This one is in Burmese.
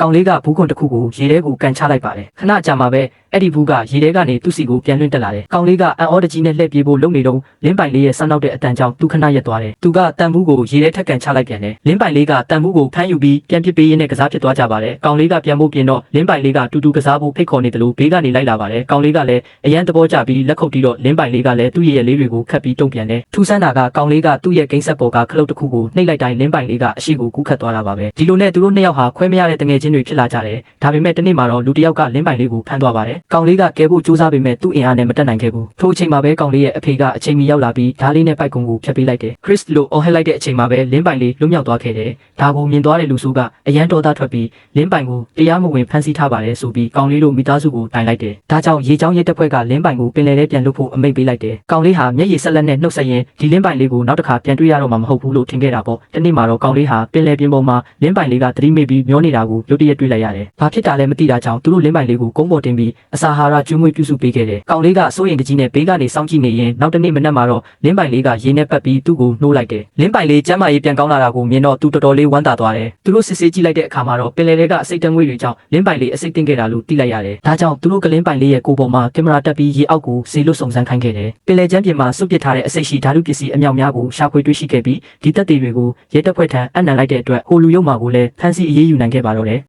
ကောင်လေးကဘူးခွန်တစ်ခုကိုရေထဲကိုကန်ချလိုက်ပါတယ်ခဏကြာမှပဲအဲ့ဒီဘူးကရေထဲကနေသူ့စီကိုပြန်လွှင့်တက်လာတယ်ကောင်လေးကအန်အောတကြီးနဲ့လှည့်ပြေးဖို့လုပ်နေတော့လင်းပိုင်လေးရဲ့ဆန်းနောက်တဲ့အတန်ကြောင့်သူခဏရက်သွားတယ်သူကတန်ဘူးကိုရေထဲထက်ကန်ချလိုက်ပြန်တယ်လင်းပိုင်လေးကတန်ဘူးကိုဖမ်းယူပြီးပြန်ပစ်ပေးရင်းနဲ့ကစားဖြစ်သွားကြပါတယ်ကောင်လေးကပြန်ဖို့ပြင်တော့လင်းပိုင်လေးကတူတူကစားဖို့ဖိတ်ခေါ်နေတယ်လို့ဘေးကနေလိုက်လာပါတယ်ကောင်လေးကလည်းအရန်သဘောကျပြီးလက်ခုပ်တီးတော့လင်းပိုင်လေးကလည်းသူ့ရဲ့လေးတွေကိုခတ်ပြီးတုံ့ပြန်တယ်ထူးဆန်းတာကကောင်လေးကသူ့ရဲ့ဂိမ်းဆက်ပေါ်ကခလုတ်တစ်ခုကိုနှိပ်လိုက်တိုင်းလင်းပိုင်လေးကအရှိကိုကူးခတ်သွားတာပါပဲဒီလိုနဲ့သူတို့နှစ်ယောက်ဟာခွဲမရတဲ့တငယ်ချင်းတွေဖြစ်လာကြတယ်ဒါပေမဲ့တနေ့မှာတော့လူတစ်ယောက်ကလင်းပိုင်လေးကိုဖမ်းသွားပါတယ်ကောင်လေးကကဲဖို့စူးစမ်းပေမဲ့သူ့အင်အားနဲ့မတက်နိုင်ခဲ့ဘူးထို့အချိန်မှာပဲကောင်လေးရဲ့အဖေကအချိန်မီရောက်လာပြီးဓားလေးနဲ့ပိုက်ကုံကိုဖျက်ပေးလိုက်တယ်ခရစ်လိုအော်ဟစ်လိုက်တဲ့အချိန်မှာပဲလင်းပိုင်လေးလွတ်မြောက်သွားခဲ့တယ်ဒါကိုမြင်သွားတဲ့လူစုကအရန်တော်သားထွက်ပြီးလင်းပိုင်ကိုတရားမဝင်ဖမ်းဆီးထားပါတယ်ဆိုပြီးကောင်လေးတို့မိသားစုကိုတိုင်လိုက်တယ်ဒါကြောင့်ရေချောင်းရဲတပ်ဖွဲ့ကလင်းပိုင်ကိုပင်လယ်ထဲပြန်လွတ်ဖို့အမိန့်ပေးလိုက်တယ်ကောင်လေးဟာမျက်ရည်ဆက်လက်နဲ့နှုတ်ဆက်ရင်းဒီလင်းပိုင်လေးကိုနောက်တစ်ခါပြန်တွေ့ရတော့မှာမဟုတ်ဘူးလို့ထင်ခဲ့တာပေါ့တနေ့မှာတော့ကောင်လေးဟာပင်လယ်ပြင်ပေါ်မှာလင်းပိုင်လေးကသတိမေ့ပြီးမျောနေတာကိုရုတ်တရက်တွေ့လိုက်ရတယ်ဘာဖြစ်တာလဲမသိတာကြောင့်သူတို့လင်းပိုင်လေးကိုကုန်းပေါ်တင်ပြီးအစာဟာရကျွေးမွေးပြုစုပေးခဲ့တယ်ကောင်လေးကစိုးရိမ်တကြီးနဲ့ဘေးကနေစောင့်ကြည့်နေရင်နောက်တနေ့မနက်မှာတော့လင်းပိုင်လေးကရေနဲ့ပတ်ပြီးသူ့ကိုနှိုးလိုက်တယ်လင်းပိုင်လေးကျမ်းမာရေးပြန်ကောင်းလာတာကိုမြင်တော့သူတော်တော်လေးဝမ်းသာသွားတယ်သူတို့စစ်ဆေးကြည့်လိုက်တဲ့အခါမှာတော့ပင်လယ်ထဲကအစိတ်တငွေ့တွေကြောင့်လင်းပိုင်လေးအစိတ်တင်ခဲ့တာလို့သိလိုက်ရတယ်ဒါကြောင့်သူတို့ကလင်းပိုင်လေးရဲ့ကိုယ်ပေါ်မှာကင်မရာတက်ပြီးရေအောက်ကိုစေလွတ်စုံစမ်းခိုင်းခဲ့တယ်ပင်လယ်ကျမ်းပြင်မှာစွန့်ပစ်ထားတဲ့အစိတ်ရှိဓာတုပစ္စည်းအမြောက်များကိုရှာဖွေတွေ့ရှိခဲ့ပြီးဒီသက်သေတွေကိုရဲတပ်ဖွဲ့ထံအပ်နှံလိုက်တဲ့အတွက်ဟိုလူရုံမာကိုလည်းဖမ်းဆီးအရေးယူနိုင်ခဲ့ပါတော့တယ်